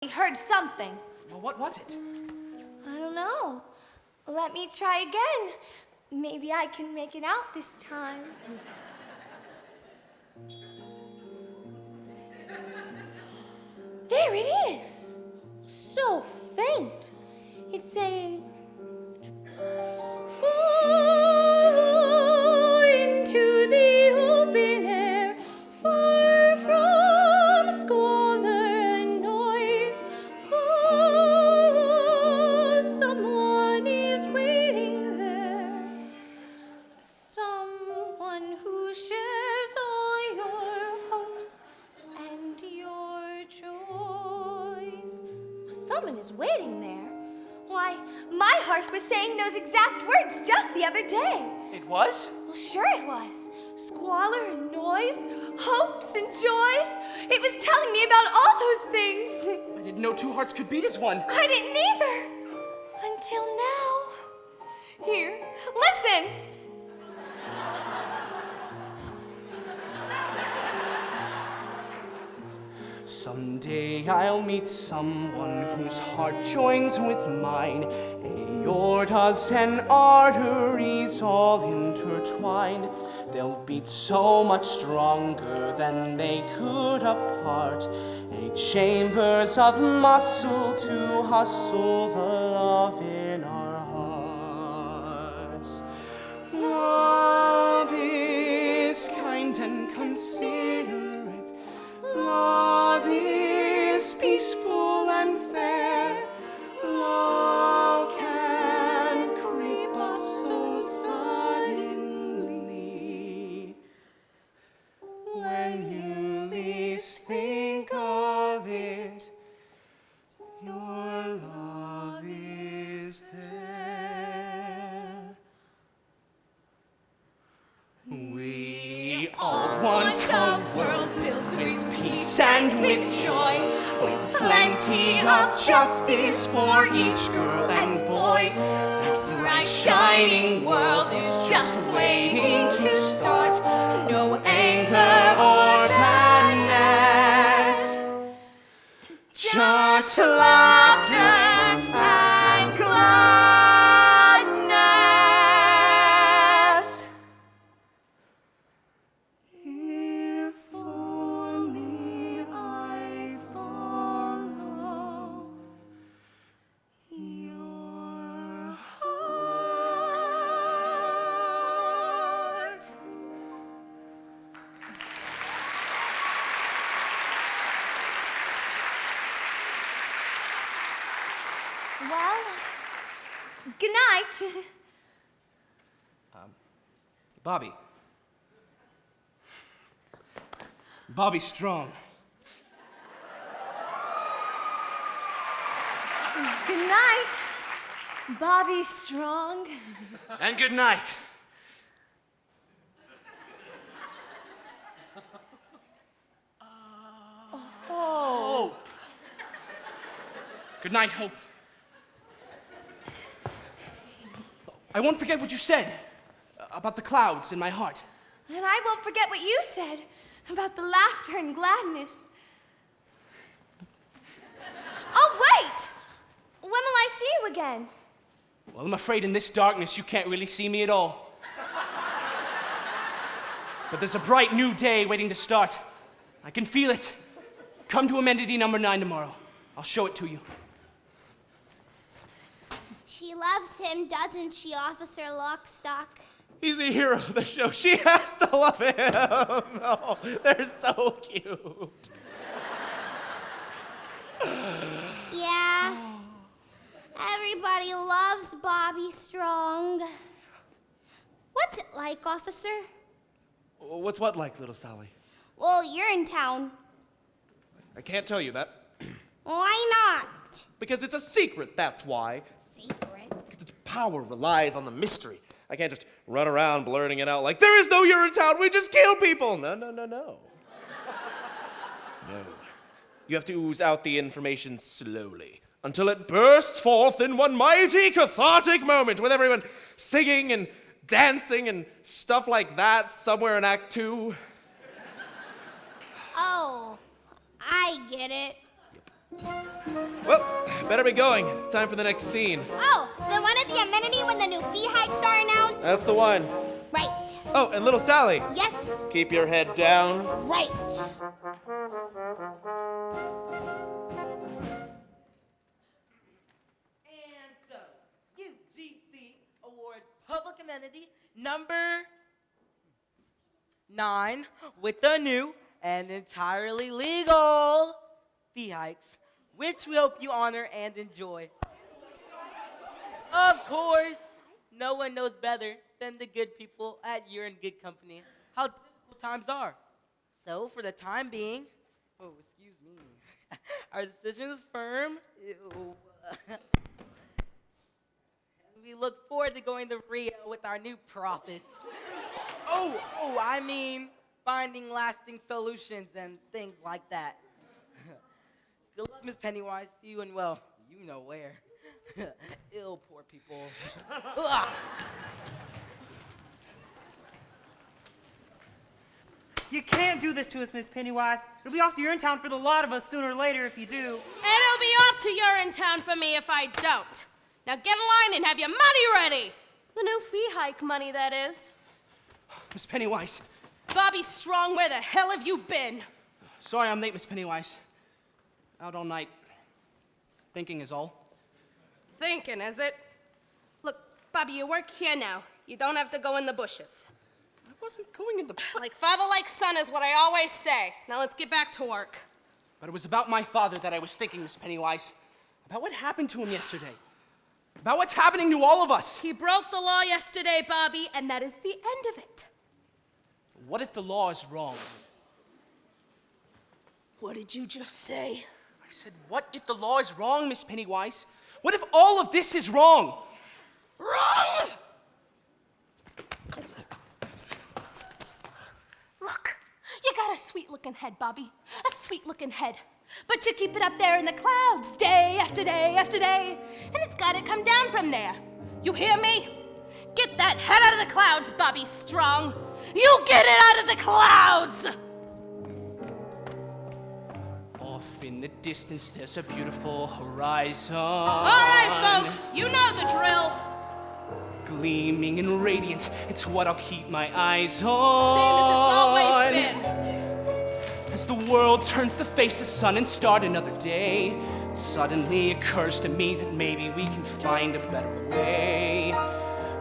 I heard something. Well, what was it? I don't know. Let me try again. Maybe I can make it out this time. There it is. So faint. It's saying, follow into the open air, far from squalor and noise. Follow, someone is waiting there. Someone who shares all your hopes and your joys. Someone is waiting there. Why, my heart was saying those exact words just the other day. It was? Well, sure it was. Squalor and noise, hopes and joys. It was telling me about all those things. I didn't know two hearts could beat as one. I didn't either. Until now. Here, listen. Someday I'll meet someone whose heart joins with mine. Aortas and arteries all intertwined. They'll beat so much stronger than they could apart. 8 chambers of muscle to hustle the love in our hearts. Love is kind and considerate. Love is peaceful and fair. Love can creep up so suddenly. When you least think of it, your love is there. We all want a world filled with peace and with joy, with plenty of justice for each girl and boy. That bright shining world is just waiting to start. No anger or badness, just laughter and gladness. If only I follow your heart. Well, good night. Bobby. Bobby Strong. Good night, Bobby Strong. And good night. Oh. Hope. Good night, Hope. I won't forget what you said about the clouds in my heart. And I won't forget what you said about the laughter and gladness. Oh, wait! When will I see you again? Well, I'm afraid in this darkness you can't really see me at all. But there's a bright new day waiting to start. I can feel it. Come to amenity number 9 tomorrow. I'll show it to you. She loves him, doesn't she, Officer Lockstock? He's the hero of the show. She has to love him. Oh, they're so cute. Yeah. Everybody loves Bobby Strong. What's it like, officer? What's what like, little Sally? Well, you're in town. I can't tell you that. Why not? Because it's a secret, that's why. Secret. Its power relies on the mystery. I can't just run around blurting it out like, there is no Urinetown, we just kill people. No. No. You have to ooze out the information slowly until it bursts forth in one mighty cathartic moment with everyone singing and dancing and stuff like that somewhere in Act 2. Oh, I get it. Well, better be going. It's time for the next scene. Oh, the one at the amenity when the new fee hikes are announced? That's the one. Right. Oh, and little Sally. Yes, Keep your head down. right. And so, UGC awards public amenity number 9 with the new and entirely legal fee hikes, which we hope you honor and enjoy. Of course, no one knows better than the good people at You're in Good Company how difficult times are. So, for the time being, oh, excuse me, our decision is firm. Ew. We look forward to going to Rio with our new profits. I mean, finding lasting solutions and things like that. Good luck, Miss Pennywise. See you and, well, you know where. Ill, poor people. Ugh. You can't do this to us, Miss Pennywise. It'll be off to Urinetown for the lot of us sooner or later if you do. It'll be off to Urinetown for me if I don't. Now get in line and have your money ready. The new fee hike money, that is. Miss Pennywise. Bobby Strong, where the hell have you been? Sorry I'm late, Miss Pennywise. Out all night. Thinking is all. Thinking, is it? Look, Bobby, you work here now. You don't have to go in the bushes. I wasn't going in the... Like father, like son is what I always say. Now let's get back to work. But it was about my father that I was thinking, Miss Pennywise. About what happened to him yesterday. About what's happening to all of us. He broke the law yesterday, Bobby, and that is the end of it. What if the law is wrong? What did you just say? I said, what if the law is wrong, Miss Pennywise? What if all of this is wrong? Wrong! Look, you got a sweet-looking head, Bobby. A sweet-looking head. But you keep it up there in the clouds day after day after day, and it's gotta come down from there. You hear me? Get that head out of the clouds, Bobby Strong. You get it out of the clouds! Off in the distance, there's a beautiful horizon. All right, folks, you know the drill. Gleaming and radiant, it's what I'll keep my eyes on. Same as it's always been. As the world turns to face the sun and start another day, it suddenly occurs to me that maybe we can find a better way.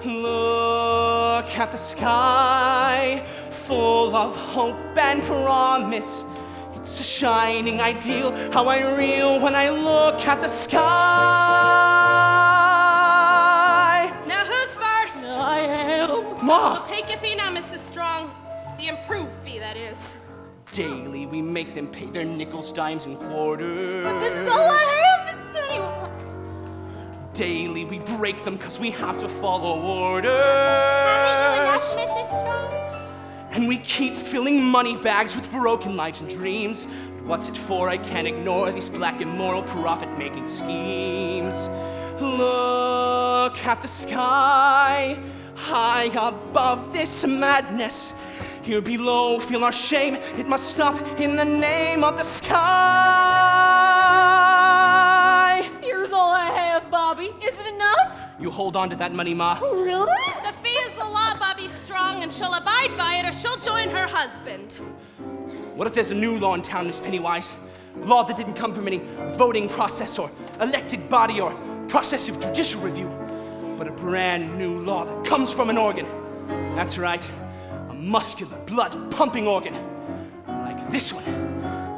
Look at the sky, full of hope and promise. It's a shining ideal, how I reel when I look at the sky. Now who's first? I am. Ma! We'll take your fee now, Mrs. Strong. The improved fee, that is. Daily we make them pay their nickels, dimes, and quarters. But this is all I have, Miss Pennywise. Daily we break them cause we have to follow orders. Haven't you enough, Mrs. Strong? And we keep filling money bags with broken lives and dreams. What's it for? I can't ignore these black immoral profit-making schemes. Look at the sky, high above this madness. Here below, feel our shame. It must stop in the name of the sky. Here's all I have, Bobby. Is it enough? You hold on to that money, Ma. Really? The fee is the law, Bobby Strong, and she'll abide by it or she'll join her husband. What if there's a new law in town, Miss Pennywise? Law that didn't come from any voting process or elected body or process of judicial review, but a brand new law that comes from an organ. That's right, a muscular, blood-pumping organ. Like this one,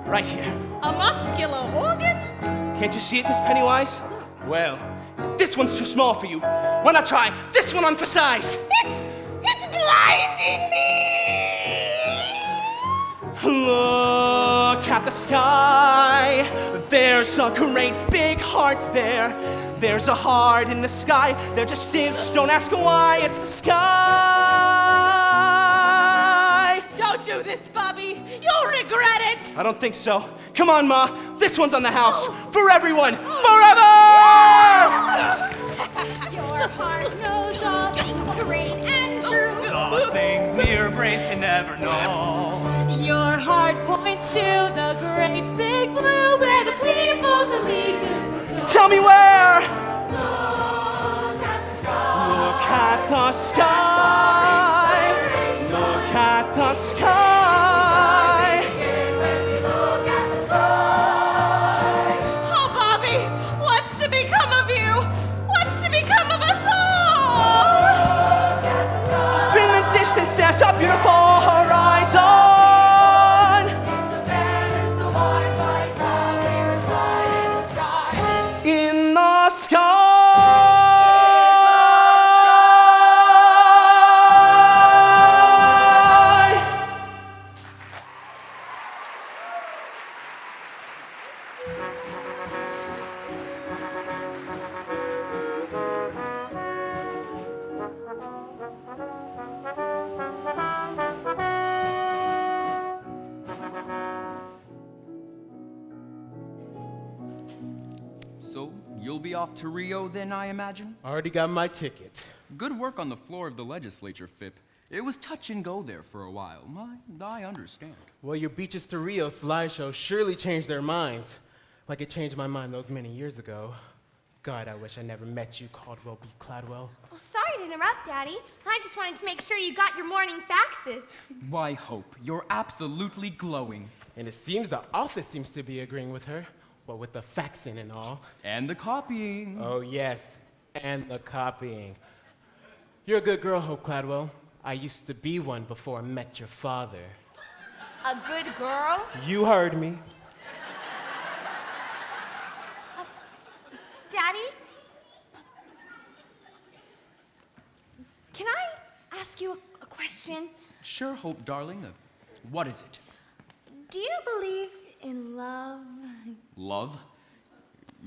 right here. A muscular organ? Can't you see it, Miss Pennywise? Well, if this one's too small for you, why not try this one on for size? It's blinding me! Look at the sky. There's a great big heart there. There's a heart in the sky. There just is. Don't ask why. It's the sky. Don't do this, Bobby. You'll regret it. I don't think so. Come on, Ma. This one's on the house. For everyone. Forever! Your heart knows all things great and true. The things mere brains can never know. Your heart points to the great big blue where the people tell me where. Look at the sky. Look at the sky. Oh, Bobby, what's to become of you? What's to become of us all? Off in the distance, there's a beautiful horizon. In the sky. So, you'll be off to Rio then, I imagine? Already got my ticket. Good work on the floor of the legislature, Phip. It was touch and go there for a while. I understand. Well, your Beaches to Rio slideshow surely changed their minds. Like it changed my mind those many years ago. God, I wish I never met you, Caldwell B. Cladwell. Well, sorry to interrupt, Daddy. I just wanted to make sure you got your morning faxes. Why, Hope, you're absolutely glowing. And it seems the office seems to be agreeing with her. Well, with the faxing and all. And the copying. Oh, yes, and the copying. You're a good girl, Hope Cladwell. I used to be one before I met your father. A good girl? You heard me. Daddy? Can I ask you a question? Sure, Hope, darling. What is it? Do you believe in love? Love?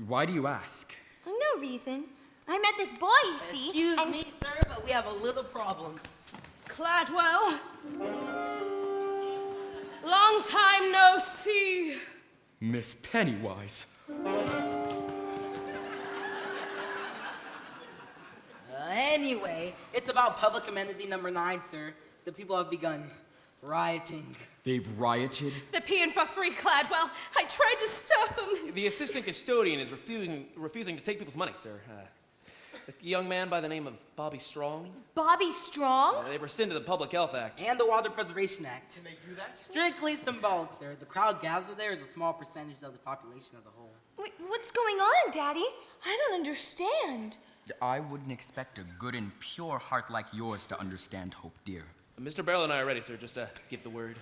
Why do you ask? No reason. I met this boy, you see, Excuse and me, sir, but we have a little problem. Cladwell. Long time no see. Miss Pennywise. Anyway, it's about public amenity number 9, sir. The people have begun rioting. They've rioted? They're peeing for free, Cladwell. I tried to stop them. The assistant custodian is refusing to take people's money, sir. A young man by the name of Bobby Strong. Bobby Strong? They've rescinded the Public Health Act. And the Water Preservation Act. Can they do that? Strictly symbolic, sir. The crowd gathered there is a small percentage of the population as a whole. Wait, what's going on, Daddy? I don't understand. I wouldn't expect a good and pure heart like yours to understand, Hope, dear. Mr. Barrel and I are ready, sir. Just give the word.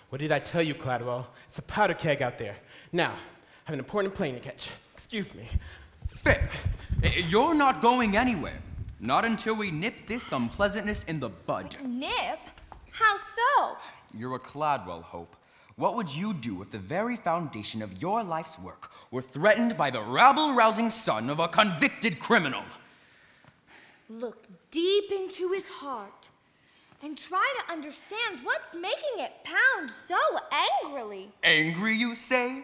What did I tell you, Cladwell? It's a powder keg out there. Now, I have an important plane to catch. Excuse me. Phip, you're not going anywhere. Not until we nip this unpleasantness in the bud. Nip? How so? You're a Cladwell, Hope. What would you do if the very foundation of your life's work were threatened by the rabble-rousing son of a convicted criminal? Look deep into his heart and try to understand what's making it pound so angrily. Angry, you say?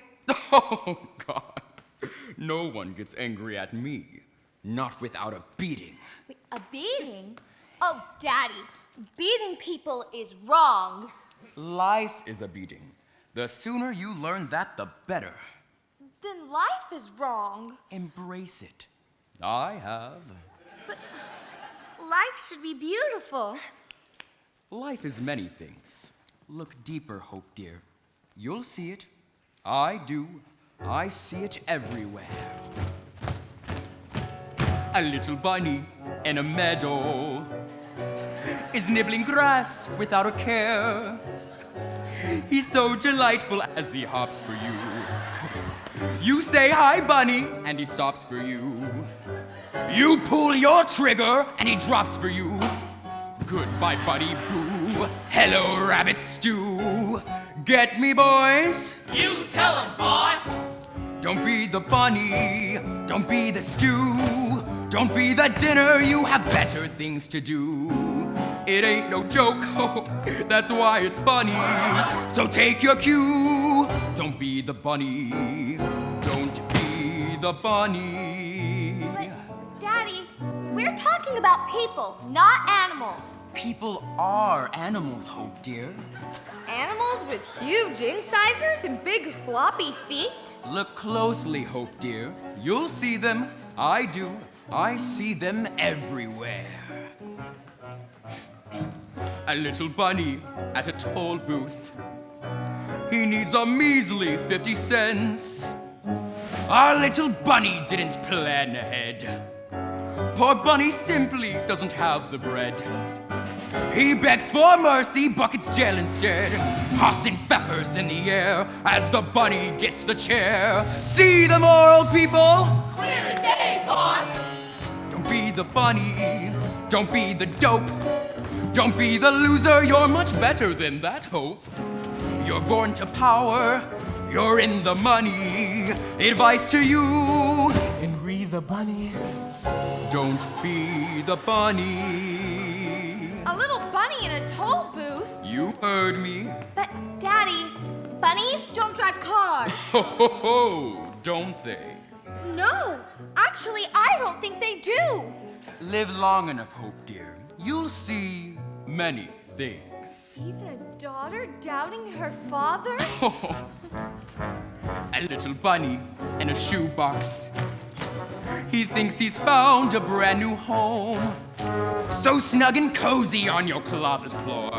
Oh, God. No one gets angry at me. Not without a beating. Wait, a beating? Oh, Daddy, beating people is wrong. Life is a beating. The sooner you learn that, the better. Then life is wrong. Embrace it. I have. Life should be beautiful. Life is many things. Look deeper, Hope, dear. You'll see it. I do. I see it everywhere. A little bunny in a meadow is nibbling grass without a care. He's so delightful as he hops for you. You say, "Hi, bunny," and he stops for you. You pull your trigger, and he drops for you. Goodbye, buddy boo. Hello, rabbit stew. Get me, boys? You tell him, boss. Don't be the bunny. Don't be the stew. Don't be the dinner. You have better things to do. It ain't no joke. Oh, that's why it's funny. So take your cue. Don't be the bunny. Don't be the bunny. But, Daddy, We're talking about people, not animals. People are animals, Hope, dear. Animals with huge incisors and big floppy feet? Look closely, Hope, dear. You'll see them. I do. I see them everywhere. A little bunny at a toll booth. He needs a measly 50 cents. Our little bunny didn't plan ahead. Poor bunny simply doesn't have the bread. He begs for mercy, buckets jail instead. Tossing feathers in the air as the bunny gets the chair. See the moral, people? Clear as day, boss. Don't be the bunny. Don't be the dope. Don't be the loser. You're much better than that, Hope. You're born to power. You're in the money. Advice to you. Henry the bunny. Don't be the bunny. A little bunny in a toll booth? You heard me. But, Daddy, bunnies don't drive cars. Ho ho ho, don't they? No, actually, I don't think they do. Live long enough, Hope, dear. You'll see many things. Even a daughter doubting her father? A little bunny in a shoebox. He thinks he's found a brand new home. So snug and cozy on your closet floor.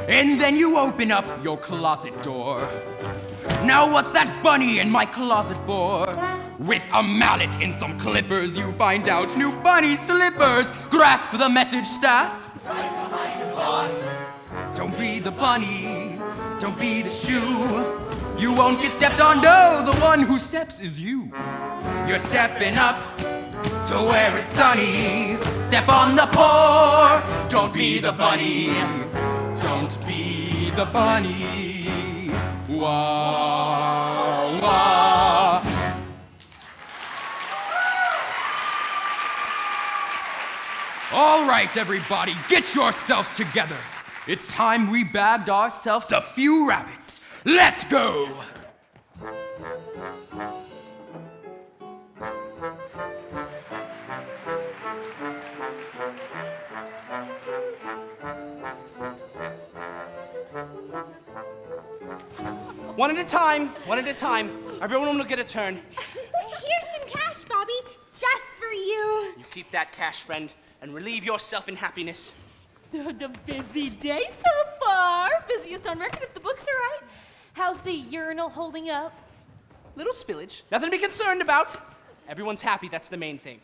And then you open up your closet door. Now what's that bunny in my closet for? With a mallet and some clippers, you find out new bunny slippers. Grasp the message, staff. Right behind you, boss. Don't be the bunny. Don't be the shoe. You won't get stepped on, no, the one who steps is you. You're stepping up to where it's sunny. Step on the poor. Don't be the bunny. Don't be the bunny. Wah, wah. All right, everybody, get yourselves together. It's time we bagged ourselves a few rabbits. Let's go! One at a time, one at a time. Everyone will get a turn. Here's some cash, Bobby, just for you. You keep that cash, friend, and relieve yourself in happiness. The busy day so far. Busiest on record if the books are right. How's the urinal holding up? Little spillage. Nothing to be concerned about. Everyone's happy, that's the main thing.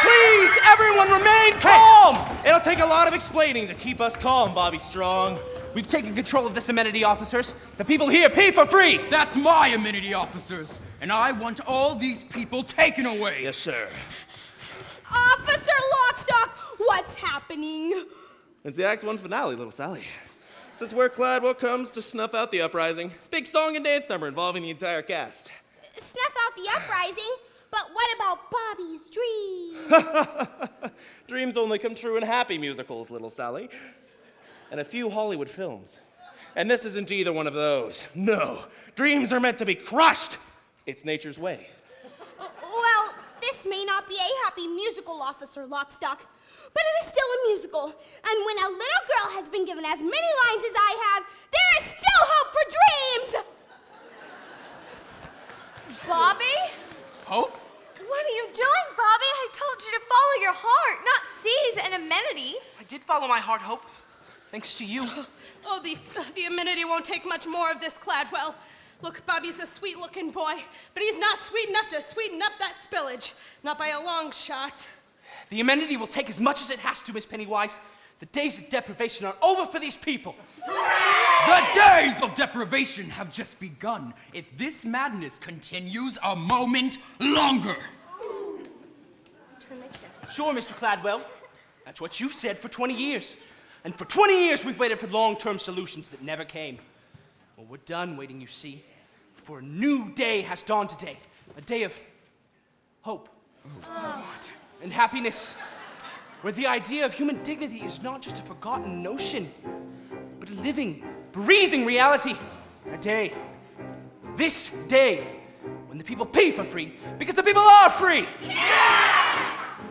Please, everyone remain calm! It'll take a lot of explaining to keep us calm, Bobby Strong. We've taken control of this amenity, officers. The people here pay for free. That's my amenity, officers, and I want all these people taken away. Yes, sir. Officer Lockstock, what's happening? It's the Act 1 finale, little Sally. This is where Cladwell comes to snuff out the uprising. Big song and dance number involving the entire cast. Snuff out the uprising, but what about Bobby's dreams? Dreams only come true in happy musicals, little Sally. And a few Hollywood films. And this isn't either one of those. No, dreams are meant to be crushed. It's nature's way. Well, this may not be a happy musical, Officer Lockstock, but it is still a musical. And when a little girl has been given as many lines as I have, there is still hope for dreams! Bobby? Hope? What are you doing, Bobby? I told you to follow your heart, not seize an amenity. I did follow my heart, Hope. Thanks to you. Oh, the amenity won't take much more of this, Cladwell. Look, Bobby's a sweet-looking boy, but he's not sweet enough to sweeten up that spillage. Not by a long shot. The amenity will take as much as it has to, Miss Pennywise. The days of deprivation are over for these people. The days of deprivation have just begun if this madness continues a moment longer. Sure, Mr. Cladwell. That's what you've said for 20 years. And for 20 years, we've waited for long-term solutions that never came. Well, we're done waiting, you see. For a new day has dawned today. A day of hope. And happiness. Where the idea of human dignity is not just a forgotten notion, but a living, breathing reality. A day This day, when the people pay for free, because the people are free.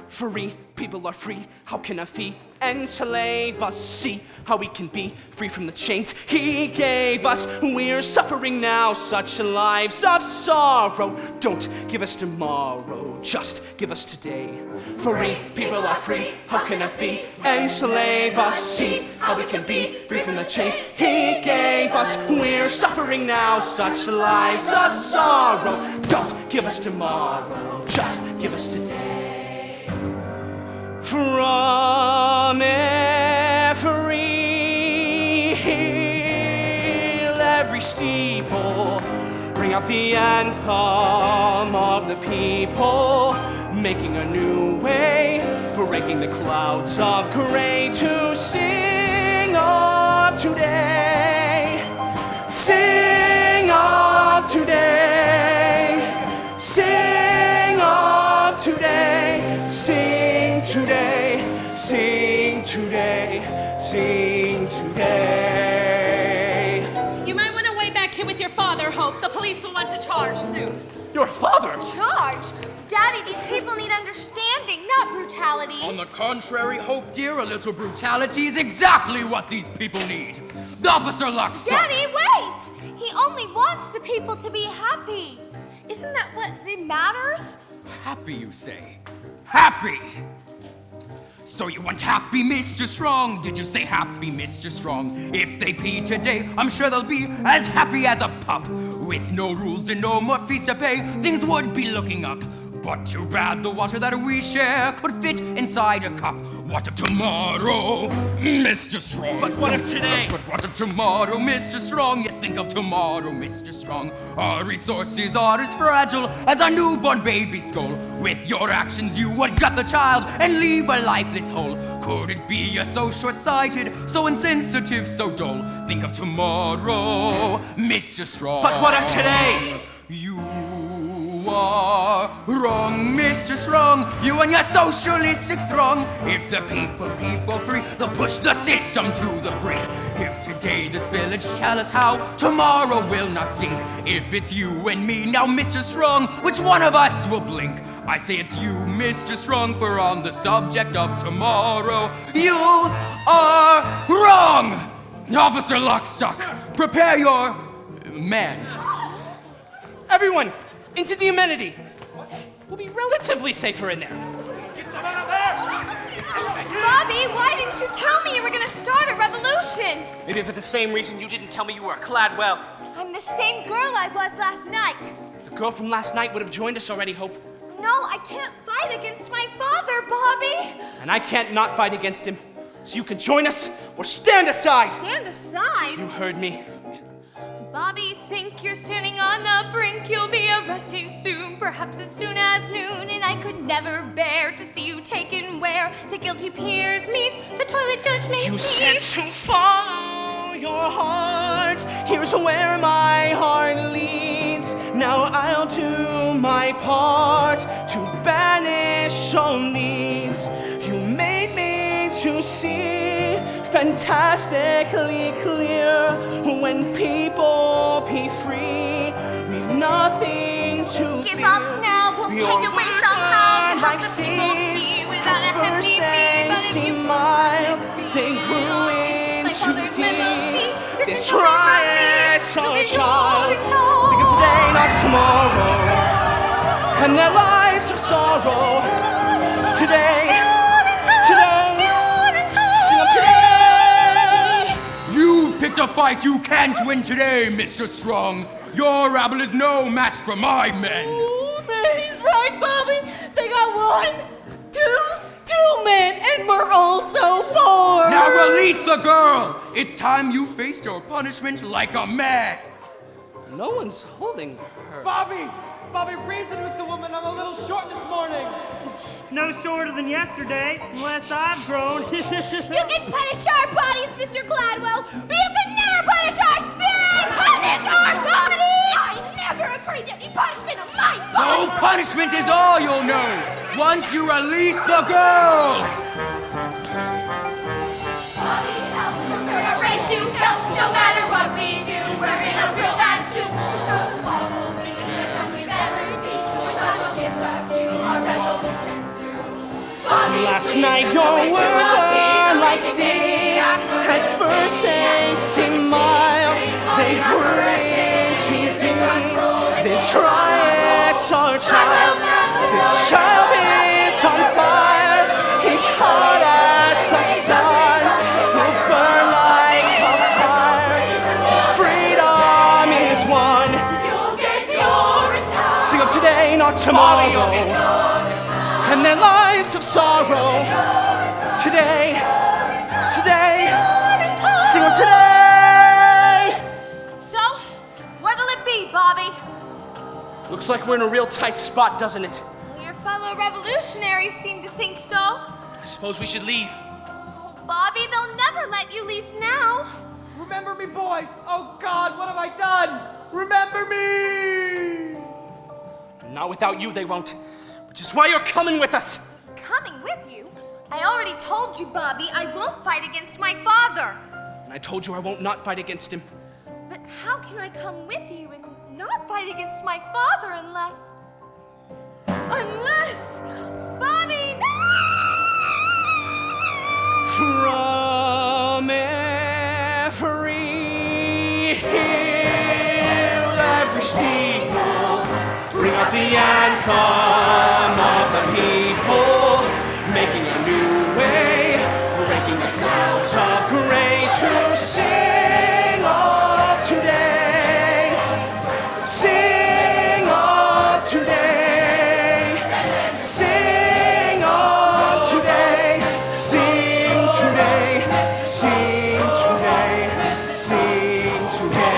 Free people are free. How can a fee enslave us? See how we can be free from the chains he gave us. We're suffering now such lives of sorrow. Don't give us tomorrow, just give us today. Free people are free. How can a fee enslave us? See how we can be free from the chains he gave us. We're suffering now such lives of sorrow. Don't give us tomorrow, just give us today. From every hill, every steeple, ring out the anthem of the people, making a new way, breaking the clouds of gray to sing of today, sing of today, sing of today, sing today, sing today, sing today. You might want to wait back here with your father, Hope. The police will want to charge soon. Your father? Charge? Daddy, these people need understanding, not brutality. On the contrary, Hope, dear, a little brutality is exactly what these people need. The officer locks up. Daddy, wait! He only wants the people to be happy. Isn't that what matters? Happy, you say? Happy! So you want happy Mr. Strong? Did you say happy Mr. Strong? If they pee today, I'm sure they'll be as happy as a pup. With no rules and no more fees to pay, things would be looking up. But too bad the water that we share could fit inside a cup. What of tomorrow, Mr. Strong? But what of today? But what of tomorrow, Mr. Strong? Yes, think of tomorrow, Mr. Strong. Our resources are as fragile as a newborn baby's skull. With your actions, you would gut the child and leave a lifeless hole. Could it be you're so short-sighted, so insensitive, so dull? Think of tomorrow, Mr. Strong. But what of today? You are wrong, Mr. Strong. You and your socialistic throng. If the people free, they'll push the system to the brink. If today this village tell us how, tomorrow will not stink. If it's you and me now, Mr. Strong, which one of us will blink? I say it's you, Mr. Strong, for on the subject of tomorrow, you are wrong. Officer Lockstock, prepare your man. Everyone, into the amenity. We'll be relatively safer in there. Bobby, why didn't you tell me you were gonna start a revolution? Maybe for the same reason you didn't tell me you were clad well. I'm the same girl I was last night. The girl from last night would have joined us already, Hope. No, I can't fight against my father, Bobby. And I can't not fight against him. So you can join us or stand aside. Stand aside. You heard me. Bobby, think you're standing on the brink. You'll be arrested soon, perhaps as soon as noon. And I could never bear to see you taken where the guilty peers meet, the toilet judge may You see. said to follow your heart. Here's where my heart leads. Now I'll do my part to banish all needs. You made me to see fantastically clear. When people be free, we've nothing to Give fear. up now, we'll Your find a way words somehow are to like help the people seeds. be without a At hefty first fee. they But if seem you mild, will they grew my into father's memo, see, deeds. this They is try coming it, from so me. You'll be child. told. Think of today, not tomorrow. And their lives of sorrow. Today, sing of today. You've picked a fight you can't win today, Mr. Strong. Your rabble is no match for my men. Ooh, he's right, Bobby. They got two men, and we're all so poor. Now release the girl. It's time you faced your punishment like a man. No one's holding her. Bobby, reason with the woman. I'm a little short this morning. No shorter than yesterday, unless I've grown. You can punish our bodies, Mr. Gladwell, but you can never punish our spirits! Punish our bodies! I never agreed to any punishment of my body! No punishment is all you'll know once you release the girl. Turn our race to hell, no matter what we do, we're in a real bad stew. Tonight your words are like seeds. At first they seem mild, they bring to deeds. This riot's our child. This child is on fire. He's hot as the sun. He'll burn like a fire till freedom is won. Sing of today, not tomorrow, and their lives of sorrow. Today, sing of today. So, what'll it be, Bobby? Looks like we're in a real tight spot, doesn't it? Well, your fellow revolutionaries seem to think so. I suppose we should leave. Oh, Bobby, they'll never let you leave now. Remember me, boys. Oh, God, what have I done? Remember me! Not without you, they won't. Which is why you're coming with us. Coming with you? I already told you, Bobby, I won't fight against my father. And I told you I won't not fight against him. But how can I come with you and not fight against my father unless... Bobby, no! From every hill, every steeple, bring out the anthem of the people, making a new way, breaking the clouds of gray to sing of today, sing of today, sing of today, sing today, sing today, sing today.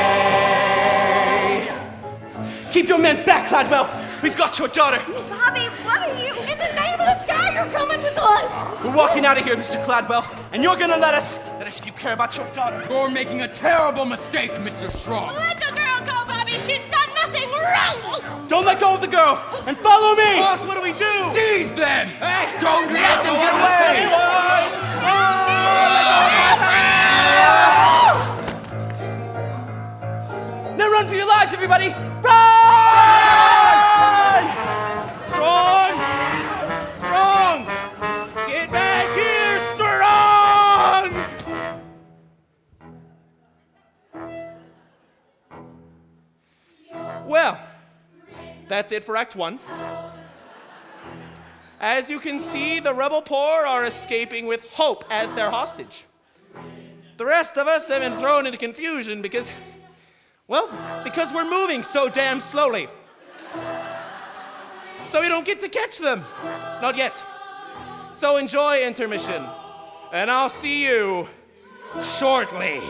Keep your men back, Cladwell. We've got your daughter. Bobby, what are you... In the name of the sky, you're coming with us! We're walking out of here, Mr. Cladwell, and you're gonna let us if you care about your daughter. You're making a terrible mistake, Mr. Strong. Let the girl go, Bobby. She's done nothing wrong. Don't let go of the girl, and follow me. Boss, what do we do? Seize them! Hey, Don't let them get away! Now run for your lives, everybody! Run! Strong! Strong! Get back here, strong! Well, that's it for Act 1. As you can see, the rebel poor are escaping with Hope as their hostage. The rest of us have been thrown into confusion because we're moving so damn slowly. So we don't get to catch them. Not yet. So enjoy intermission, and I'll see you shortly.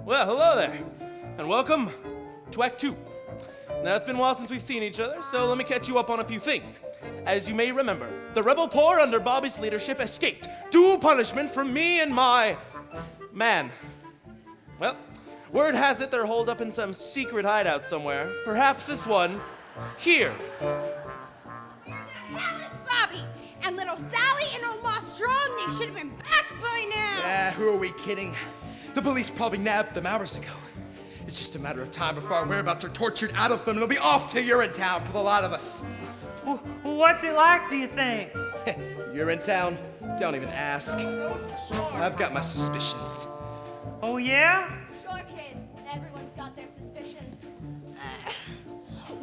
Well, hello there, and welcome to Act 2. Now, it's been a while since we've seen each other, so let me catch you up on a few things. As you may remember, the rebel poor under Bobby's leadership escaped, due punishment from me and my man. Well, word has it they're holed up in some secret hideout somewhere, perhaps this one here. Where the hell is Bobby? And little Sally and Omar Strong, they should have been back by now. Who are we kidding? The police probably nabbed them hours ago. It's just a matter of time before our whereabouts are tortured out of them, and they'll be off to Urinetown for the lot of us. What's it like, do you think? Urinetown? Don't even ask. I've got my suspicions. Oh, yeah? Sure, kid. Everyone's got their suspicions.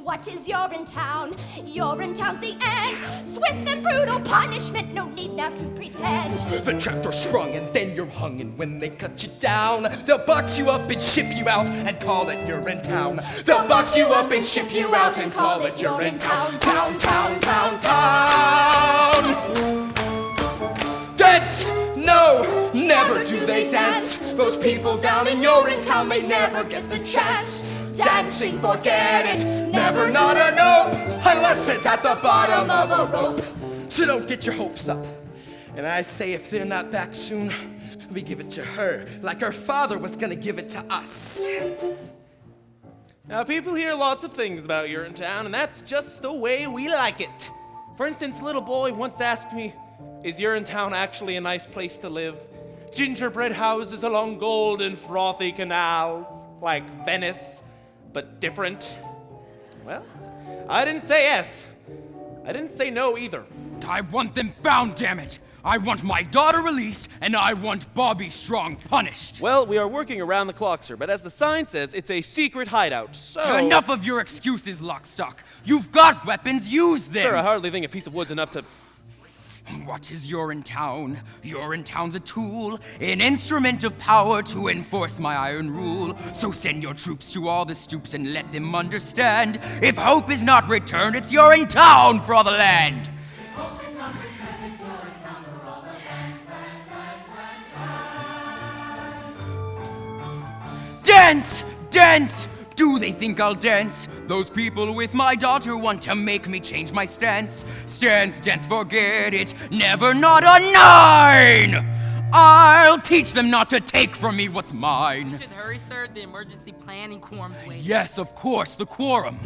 What is Urinetown? Urinetown's the end. Swift and brutal punishment, no need now to pretend. The trapdoor sprung and then you're hung, and when they cut you down, they'll box you up and ship you out and call it Urinetown. They'll box you up and ship you out and call it Urinetown. Town, town, town, town. Dance! No, never do they dance. Those people down in Urinetown, they never get the chance. Dancing, forget it, never, not a nope, unless it's at the bottom of a rope. So don't get your hopes up. And I say if they're not back soon, we give it to her, like her father was gonna give it to us. Now, people hear lots of things about Urinetown, and that's just the way we like it. For instance, a little boy once asked me, is Urinetown actually a nice place to live? Gingerbread houses along golden, frothy canals, like Venice, but different? Well, I didn't say yes. I didn't say no either. I want them found, damn it! I want my daughter released, and I want Bobby Strong punished. Well, we are working around the clock, sir, but as the sign says, it's a secret hideout, so... Enough of your excuses, Lockstock. You've got weapons, use them! Sir, I hardly think a piece of wood's enough to... What is Urinetown? Urinetown's a tool, an instrument of power to enforce my iron rule. So send your troops to all the stoops and let them understand. If hope is not returned, it's Urinetown for all the land. Dance! Dance! Do they think I'll dance? Those people with my daughter want to make me change my stance. Stance, dance, forget it. Never, not a 9! I'll teach them not to take from me what's mine. You should hurry, sir. The emergency planning quorum's waiting. Yes, of course, the quorum.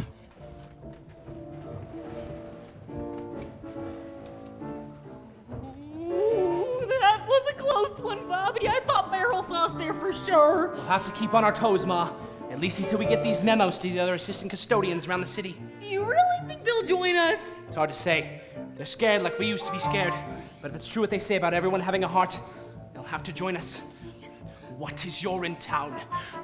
Ooh, that was a close one, Bobby. I thought Meryl saw us there for sure. We'll have to keep on our toes, Ma. At least until we get these memos to the other assistant custodians around the city. You really think they'll join us? It's hard to say. They're scared like we used to be scared. But if it's true what they say about everyone having a heart, they'll have to join us. What is Urinetown?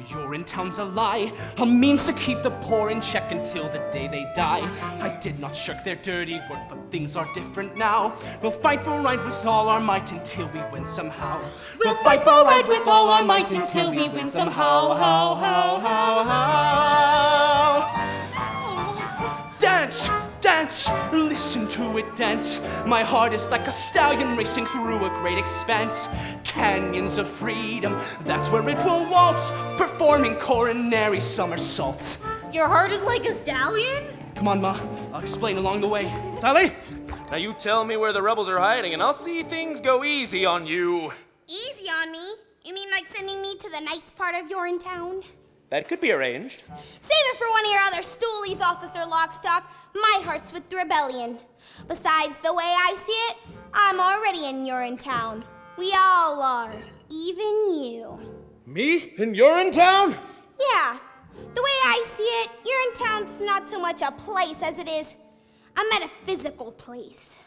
Urinetown's a lie, a means to keep the poor in check until the day they die. I did not shirk their dirty work, but things are different now. We'll fight for right with all our might until we win somehow. We'll fight for right with all our might until we win somehow. Dance! Dance! Listen to it dance. My heart is like a stallion racing through a great expanse. Canyons of freedom, that's where it will waltz, performing coronary somersaults. Your heart is like a stallion? Come on, Ma. I'll explain along the way. Tally, now you tell me where the rebels are hiding, and I'll see things go easy on you. Easy on me? You mean like sending me to the nice part of Urinetown? That could be arranged. Save it for one of your other stoolies, Officer Lockstock. My heart's with the rebellion. Besides, the way I see it, I'm already in Urinetown. We all are, even you. Me? And you're in town? Yeah, the way I see it, Urinetown's not so much a place as it is a metaphysical place.